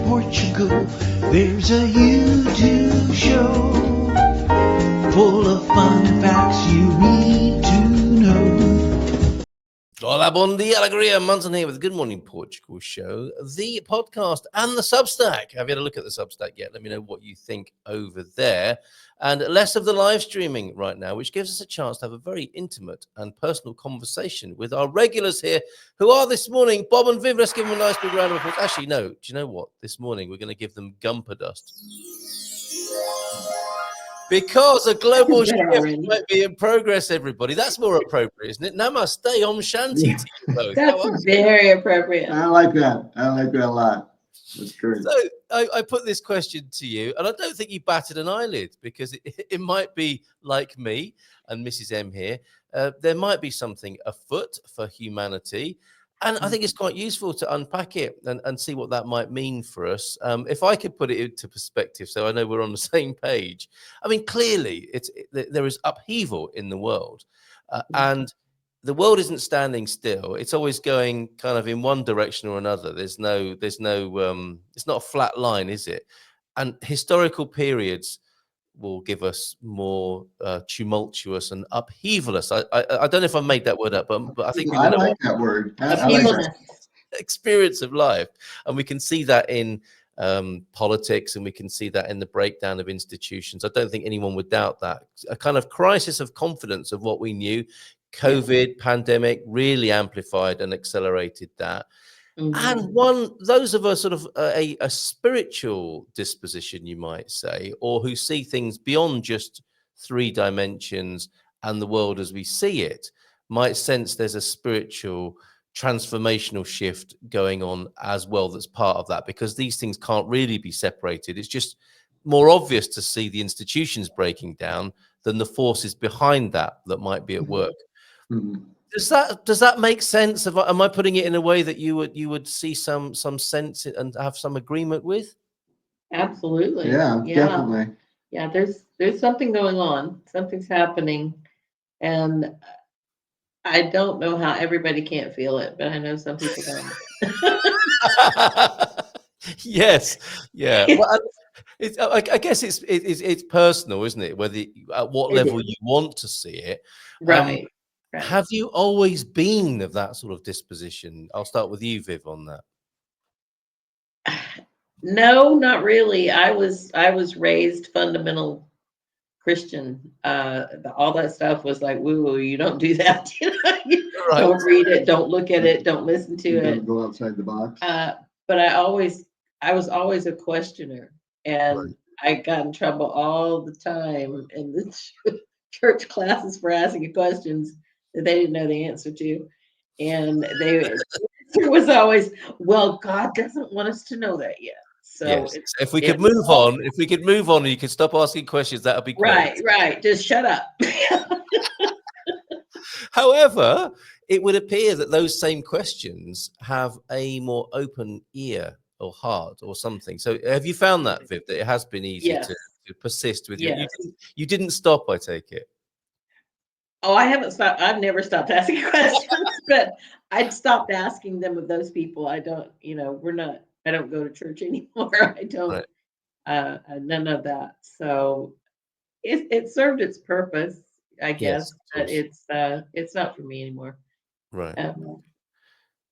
Portugal, there's a YouTube show full of fun facts you need to know. Hola, bon dia, alegria. Munson here with the Good Morning Portugal show, the podcast and the Substack. Have you had a look at the Substack yet? Let me know what you think over there. And less of the live streaming right now, which gives us a chance to have a very intimate and personal conversation with our regulars here, who are this morning Bob and Viv. Let's give them a nice big round of applause. Actually, no, do you know what? This morning we're going to give them Gumper dust. Because a global shift might be in progress, everybody. That's more appropriate, isn't it? Namaste, Om Shanti to you both. That's very appropriate. I like that. I like that a lot. That's great. So I put this question to you, and I don't think you batted an eyelid, because it might be like me and Mrs. M here. There might be something afoot for humanity. And I think it's quite useful to unpack it and see what that might mean for us. If I could put it into perspective, so I know we're on the same page. I mean, clearly, there is upheaval in the world, and the world isn't standing still. It's always going kind of in one direction or another. It's not a flat line, is it? And historical periods will give us more tumultuous and upheavalous. I don't know if I made that word up, but I think I like that word. I like that. Experience of life, and we can see that in politics, and we can see that in the breakdown of institutions. I don't think anyone would doubt that. A kind of crisis of confidence of what we knew. COVID pandemic really amplified and accelerated that. And those of us sort of a spiritual disposition, you might say, or who see things beyond just three dimensions and the world as we see it, might sense there's a spiritual transformational shift going on as well that's part of that, because these things can't really be separated. It's just more obvious to see the institutions breaking down than the forces behind that might be at work. Does that make sense? Am I putting it in a way that you would see some sense and have some agreement with? Absolutely. Yeah, definitely. Yeah, there's something going on. Something's happening, and I don't know how everybody can't feel it, but I know some people don't. Yes, yeah. Well, I guess it's personal, isn't it? Whether at what level you want to see it, Right. Have you always been of that sort of disposition? I'll start with you, Viv, on that. No, not really. I was raised fundamental Christian. All that stuff was like, woo, you don't do that. Right. Don't read it, don't look at it, don't listen to it. Don't go outside the box. But I was always a questioner, and I got in trouble all the time in the church classes for asking questions that they didn't know the answer to. And the answer was always, well, God doesn't want us to know that yet. So yes. If we could move on, and you could stop asking questions, that would be great. Right. Just shut up. However, it would appear that those same questions have a more open ear or heart or something. So have you found that, Viv, that it has been easier to persist with you? You didn't stop, I take it. Oh, I haven't stopped. I've never stopped asking questions, but I'd stopped asking them of those people. I don't, I don't go to church anymore. I don't, none of that. So it served its purpose, I guess, but it's not for me anymore. Right.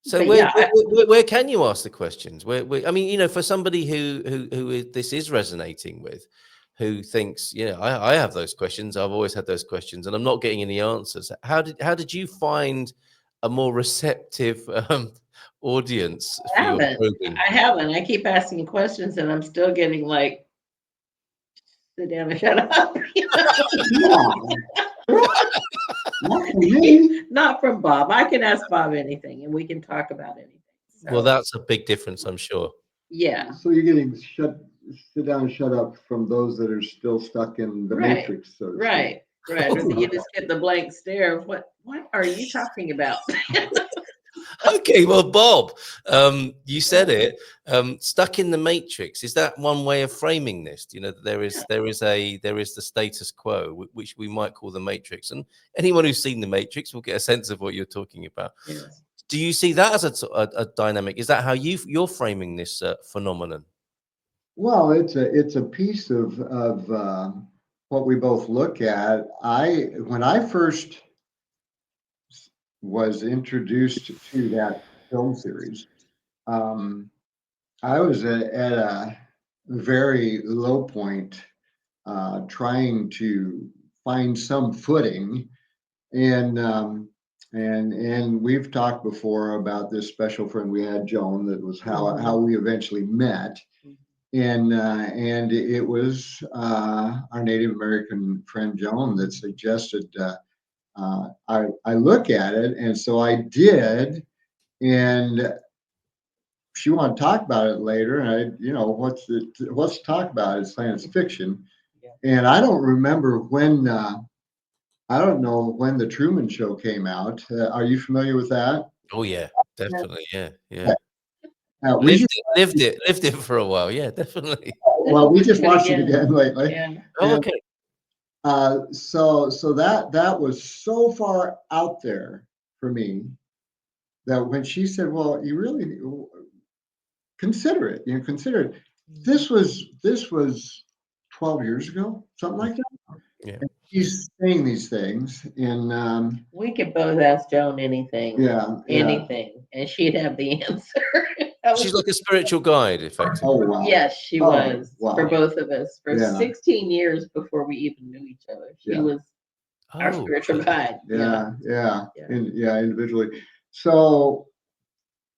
So where can you ask the questions? Where I mean, for somebody who this is resonating with, who thinks, I have those questions. I've always had those questions, and I'm not getting any answers. How did you find a more receptive audience? I haven't. I keep asking questions, and I'm still getting like, sit down and shut up. Not from Bob. I can ask Bob anything, and we can talk about anything. So, well, that's a big difference, I'm sure. Yeah. So you're getting sit down and shut up from those that are still stuck in the matrix. So right. You just get the blank stare of what are you talking about? Okay, well, Bob, you said it. Stuck in the matrix. Is that one way of framing this? There is the status quo, which we might call the matrix, and anyone who's seen the Matrix will get a sense of what you're talking about. Yes. Do you see that as a dynamic? Is that how you're framing this phenomenon? Well, it's a piece of what we both look at. When I first was introduced to that film series, um, I was at a very low point, trying to find some footing, and we've talked before about this special friend we had, Joan. That was how we eventually met, and it was our Native American friend Joan that suggested I look at it, and so I did, and she wanted to talk about it later, and what's to talk about? It's science fiction, and I don't remember when. I don't know when the Truman Show came out. Are you familiar with that? Oh yeah, definitely. Yeah, yeah. We just, Lived it for a while. Yeah, definitely. well, we just watched it again lately. Yeah. Oh, And, okay. so that was so far out there for me that when she said, "Well, you really consider it," consider it. This was 12 years ago, something like that. Yeah. And she's saying these things, and We could both ask Joan anything, yeah. anything, and she'd have the answer. She's like a spiritual guide, Oh effectively. wow. Yes, she Oh, was wow. for both of us for Yeah. 16 years before we even knew each other. She Yeah. was our Oh, spiritual guide. Yeah. Yeah. Individually. So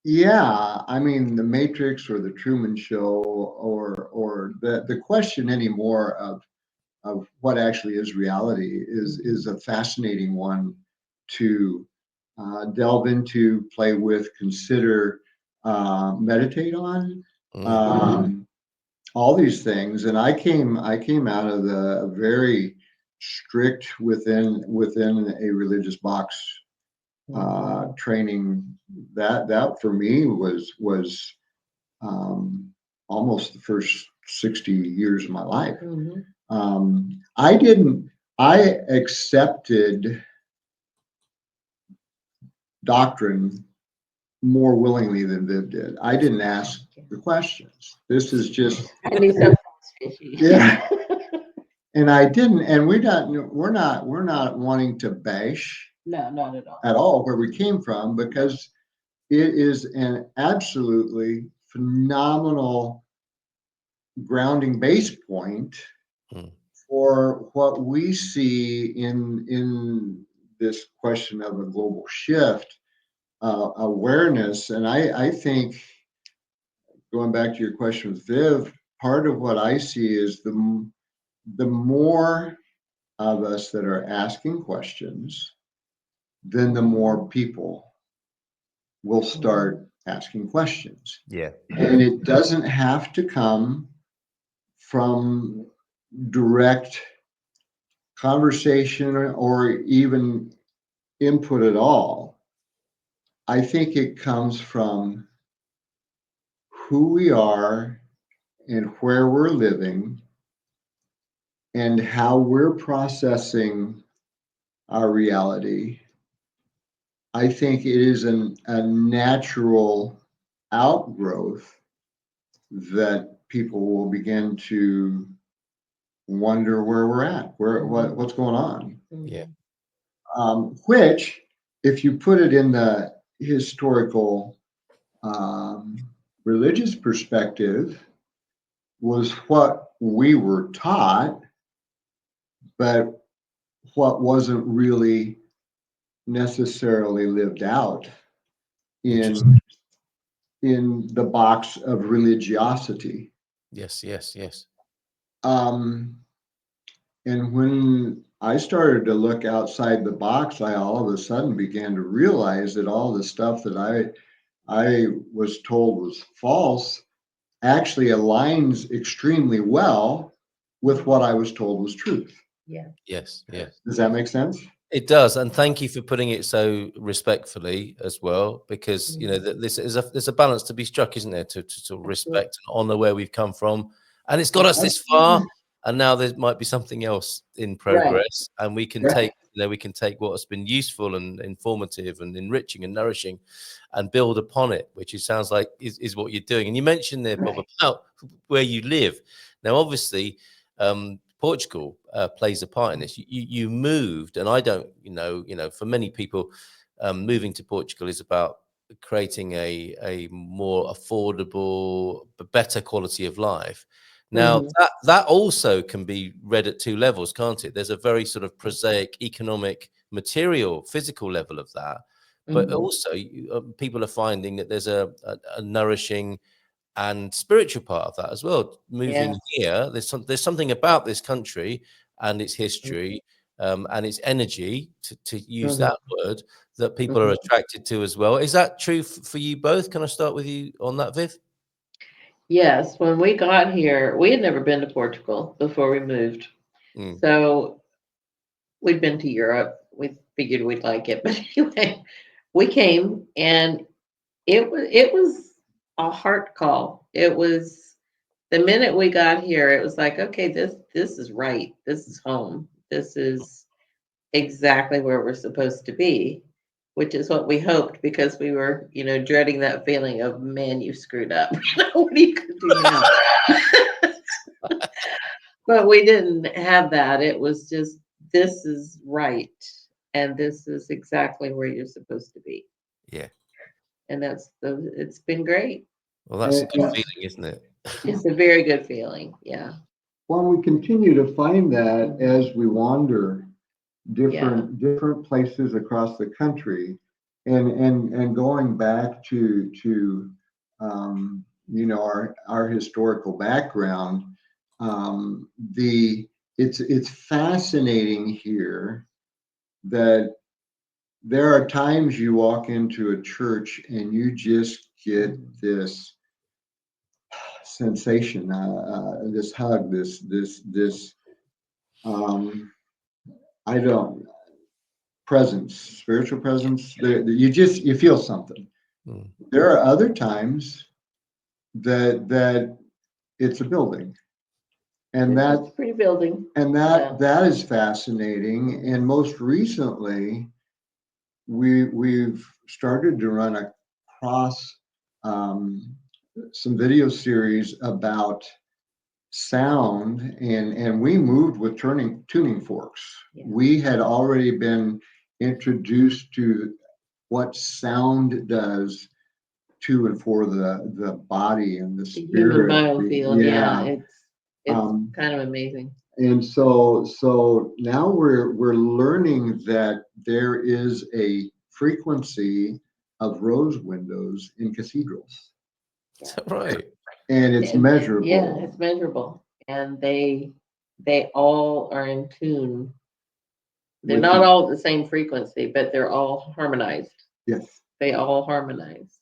yeah, I mean, the Matrix or the Truman Show, or the question anymore of what actually is reality is a fascinating one to delve into, play with, consider, meditate on, all these things. And I came out of the very strict within a religious box training. That for me was almost the first 60 years of my life. I accepted doctrine more willingly than Viv did. I didn't ask the questions. This is just, I knew something was fishy. yeah. And I didn't, and we're not wanting to bash No, not at all. at all where we came from, because it is an absolutely phenomenal grounding base point for what we see in this question of a global shift, awareness. And I think, going back to your question with Viv, part of what I see is the more of us that are asking questions, then the more people will start asking questions. Yeah. And it doesn't have to come from direct conversation or even input at all. I think it comes from who we are and where we're living and how we're processing our reality. I think it is a natural outgrowth that people will begin to wonder where we're at, what's going on. Yeah. Which, if you put it in the historical religious perspective, was what we were taught, but what wasn't really necessarily lived out in the box of religiosity. Yes, yes, yes. And when I started to look outside the box, I all of a sudden began to realize that all the stuff that I was told was false actually aligns extremely well with what I was told was truth. Yeah. Yes, yes. Does that make sense? It does, and thank you for putting it so respectfully as well, because you know there's a balance to be struck, isn't there, to respect and honor where we've come from, and it's got us this far, and now there might be something else in progress, and we can take we can take what has been useful and informative and enriching and nourishing, and build upon it, which it sounds like is what you're doing. And you mentioned there, Bob, about where you live. Now, obviously, Portugal plays a part in this. You moved, and I don't, for many people, moving to Portugal is about creating a more affordable, but better quality of life. Now, that also can be read at two levels, can't it? There's a very sort of prosaic, economic, material, physical level of that, but also people are finding that there's a nourishing and spiritual part of that as well. Moving here, there's something about this country and its history and its energy, to use that word, that people are attracted to as well. Is that true for you both? Can I start with you on that, Viv? Yes, when we got here, we had never been to Portugal before we moved. So we'd been to Europe. We figured we'd like it. But anyway, we came and it was a heart call. It was the minute we got here, it was like, okay, this is right. This is home. This is exactly where we're supposed to be, which is what we hoped, because we were, dreading that feeling of, man, you screwed up. What are you going to do now? But we didn't have that. It was just, this is right. And this is exactly where you're supposed to be. Yeah. And it's been great. Well, that's a good feeling, isn't it? It's a very good feeling. Yeah. Well, we continue to find that as we wander different places across the country, and going back to our historical background. It's fascinating here that there are times you walk into a church and you just get this sensation, this hug, this I don't presence, spiritual presence. You feel something. There are other times that it's a building, and It's a pretty building, and that is fascinating. And most recently, we've started to run across some video series about sound, and we moved with tuning forks. We had already been introduced to what sound does to and for the body and the spirit. Human biofield. It's kind of amazing. And so now we're learning that there is a frequency of rose windows in cathedrals. Is that right? And it's measurable. Yeah, it's measurable. And they all are in tune. They're not all at the same frequency, but they're all harmonized. Yes. They all harmonize.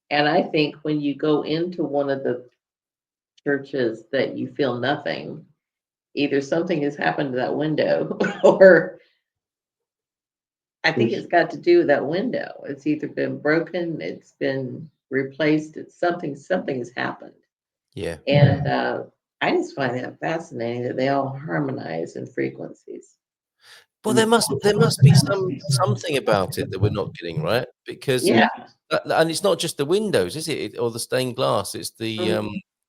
And I think when you go into one of the churches that you feel nothing, either something has happened to that window, or I think it's got to do with that window. It's either been broken, it's been replaced, it's something has happened. Yeah. And I just find that fascinating that they all harmonize in frequencies. Well, there must be something about it that we're not getting right, because and it's not just the windows, is it? Or the stained glass. It's the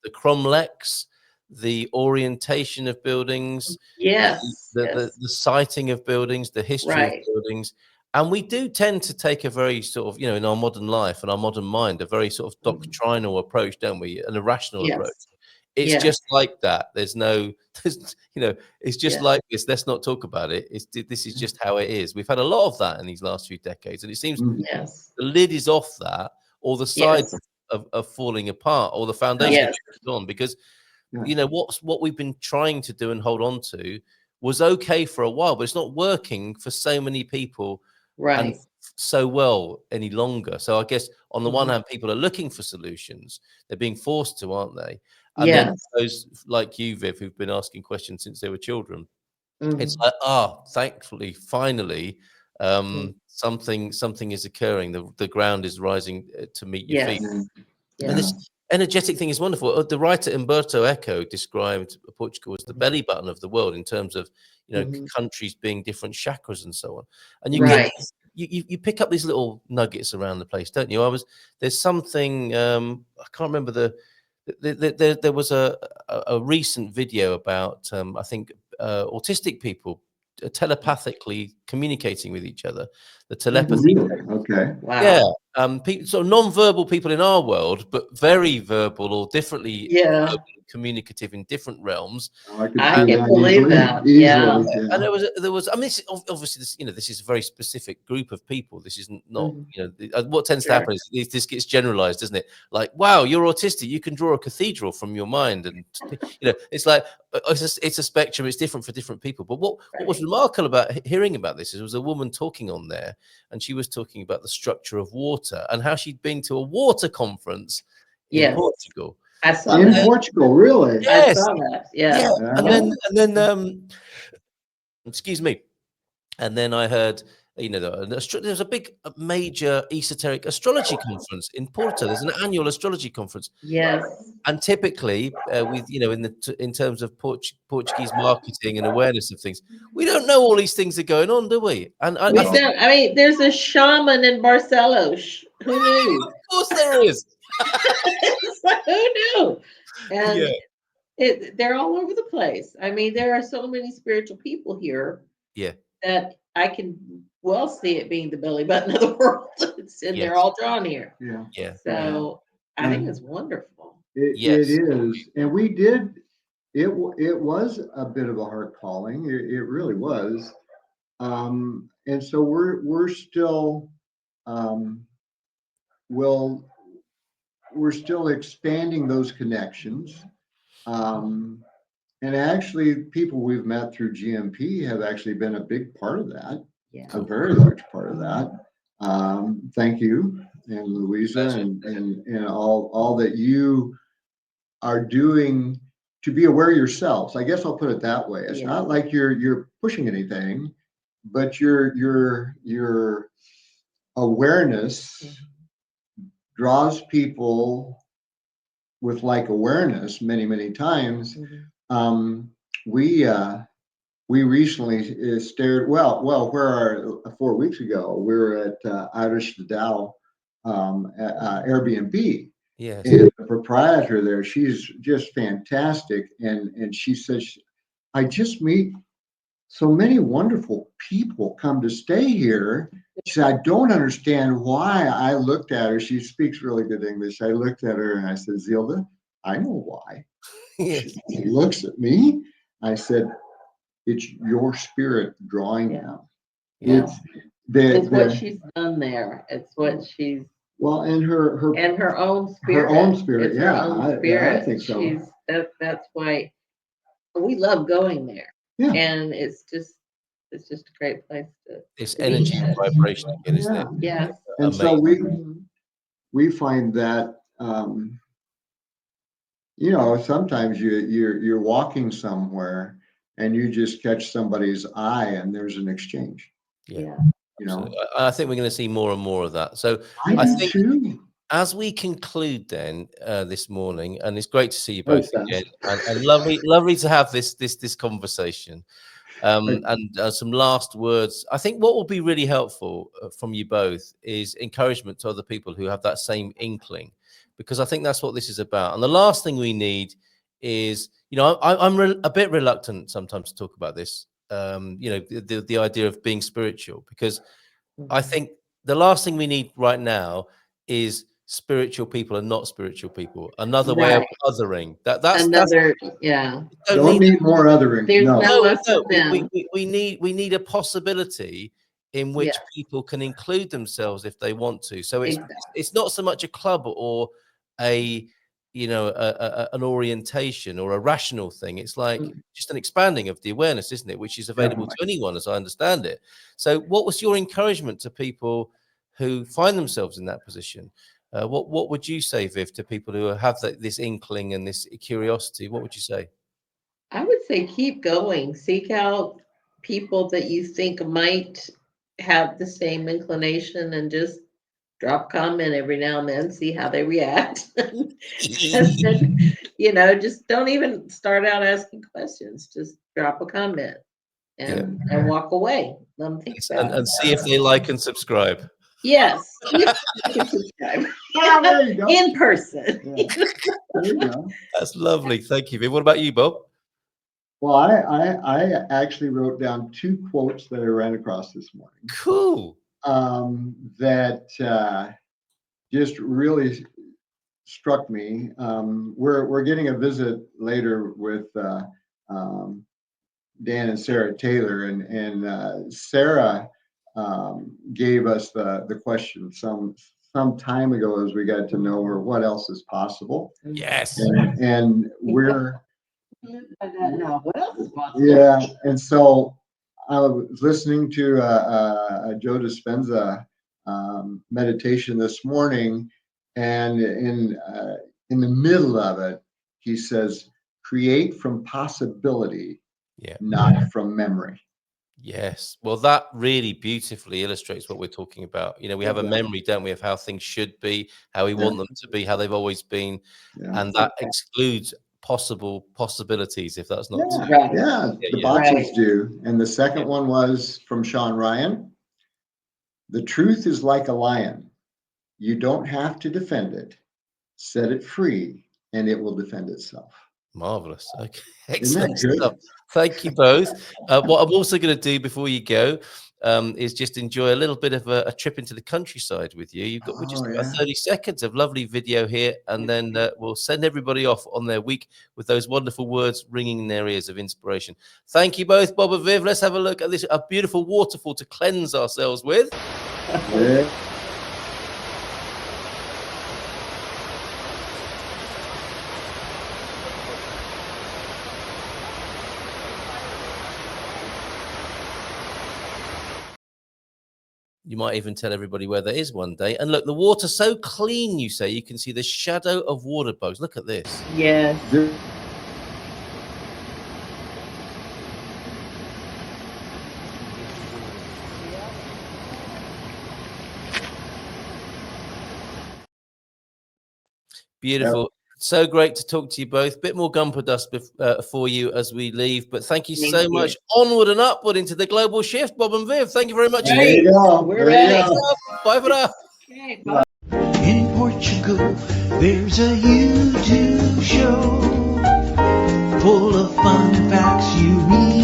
cromlechs, the orientation of buildings, the siting of buildings, the history of buildings. And we do tend to take a very sort of, in our modern life and our modern mind, a very sort of doctrinal approach, don't we? An irrational approach. It's just like that. It's just like this. Let's not talk about it. This is just how it is. We've had a lot of that in these last few decades, and it seems the lid is off that, or the sides are falling apart, or the foundation is on, because what we've been trying to do and hold on to was okay for a while, but it's not working for so many people and so well any longer. So I guess on the one hand, people are looking for solutions. They're being forced to, aren't they? And then those like you, Viv, who've been asking questions since they were children, it's like, thankfully, finally, something is occurring. The ground is rising to meet your feet. And this energetic thing is wonderful. The writer Umberto Eco described Portugal as the belly button of the world in terms of countries being different chakras and so on. And you get you pick up these little nuggets around the place, don't you? There's something I can't remember There was a recent video about I think autistic people telepathically communicating with each other. The telepathy. Really? Okay. Wow. Yeah, people, sort of non-verbal people in our world, but very verbal or differently Yeah. communicative in different realms. I could I see can that believe that. Yeah. easily. And there was. I mean, obviously, this, this is a very specific group of people. This is not, what tends to Sure. happen is this gets generalized, doesn't it? Like, wow, you're autistic. You can draw a cathedral from your mind, and it's like it's a spectrum. It's different for different people. But what was remarkable about hearing about this is there was a woman talking on there, and she was talking about the structure of water and how she'd been to a water conference in Portugal. I saw In that. Portugal, really? Yes. I saw that. Yeah. And then excuse me. And then I heard, there's a big major esoteric astrology conference in Porto. There's an annual astrology conference. Yes. And typically, with in terms of Portuguese marketing and awareness of things, we don't know all these things are going on, do we? And I think, I mean, there's a shaman in Barcelos. Who knew? of course there is. It's like, who knew? And they're all over the place. I mean, there are so many spiritual people here. Yeah. That I can well see it being the belly button of the world. And they're all drawn here. Yeah. So I think it's wonderful. It is. And we did, it was a bit of a heart calling. It really was. And so we're still, we're still expanding those connections. And actually, people we've met through GMP have actually been a big part of that, a very large part of that. Thank you, and Louisa, and all that you are doing to be aware yourselves. I guess I'll put it that way. It's not like you're pushing anything, but your awareness draws people with like awareness many times. We recently stared. Where 4 weeks ago we were at Irish Dow Airbnb. Yes. And the proprietor there, she's just fantastic, and she says, I just meet so many wonderful people come to stay here. She said, I don't understand why. I looked at her. She speaks really good English. I looked at her and I said, Zilda, I know why. Yes. She looks at me. I said, it's your spirit drawing them. Yeah. It's what she's done there. It's what she's and her own spirit. Her own spirit. It's Yeah, her own spirit. I think so. That's why we love going there. Yeah. And it's just a great place to. It's energy and vibration again, isn't it? Yes. And so we find that sometimes you're walking somewhere and you just catch somebody's eye and there's an exchange. Yeah. I think we're going to see more and more of that. So I think too. As we conclude then this morning, and it's great to see you both again, and lovely to have this conversation. And some last words. I think what will be really helpful from you both is encouragement to other people who have that same inkling, because I think that's what this is about. And the last thing we need is, I'm a bit reluctant sometimes to talk about this, the idea of being spiritual, because I think the last thing we need right now is spiritual people and not spiritual people. Another way of othering. That's Don't need more othering. We need a possibility in which people can include themselves if they want to. So it's not so much a club or an orientation or a rational thing. It's like just an expanding of the awareness, isn't it? Which is available to anyone, as I understand it. So what was your encouragement to people who find themselves in that position? What would you say, Viv, to people who have this inkling and this curiosity? What would you say? I would say keep going. Seek out people that you think might have the same inclination and just drop comment every now and then, see how they react. And then, just don't even start out asking questions. Just drop a comment and walk away. Let them think about it. And see if they like and subscribe. Yes. You can subscribe. Oh, there you go. In person. Yeah. There you go. That's lovely. Thank you, Viv. What about you, Bob? Well, I actually wrote down 2 quotes that I ran across this morning Cool. that just really struck me. We're getting a visit later with Dan and Sarah Taylor, and Sarah gave us the question some time ago as we got to know her. What else is possible? Yes. And we're No, what else is possible? yeah, and so I was listening to a Joe Dispenza meditation this morning, and in the middle of it, he says, "Create from possibility, Yeah. not from memory." Yes. Well, that really beautifully illustrates what we're talking about. You know, we have a Yeah. memory, don't we, of how things should be, how we want them to be, how they've always been, Yeah, and that excludes possibilities if that's not. yeah, Right. yeah, Yeah, the yeah. boxes do. And the second one was from Sean Ryan. The truth is like a lion. You don't have to defend it. Set it free, and it will defend itself. Marvelous. Okay. Isn't that Excellent good? stuff. Thank you both. What I'm also going to do before you go is just enjoy a little bit of a trip into the countryside with you. You've got just Oh, about yeah. 30 seconds of lovely video here, and then we'll send everybody off on their week with those wonderful words ringing in their ears of inspiration. Thank you both, Bob and Viv. Let's have a look at this, a beautiful waterfall to cleanse ourselves with. Yeah. You might even tell everybody where there is one day. And look, the water's so clean, you say, you can see the shadow of water bugs. Look at this. Yes. Beautiful. So great to talk to you both. Bit more gumper dust for you as we leave. But thank you so much. Onward and upward into the global shift, Bob and Viv. Thank you very much. There you go. We're There you ready. go. Bye for now. Okay, bye. In Portugal, there's a YouTube show full of fun facts you need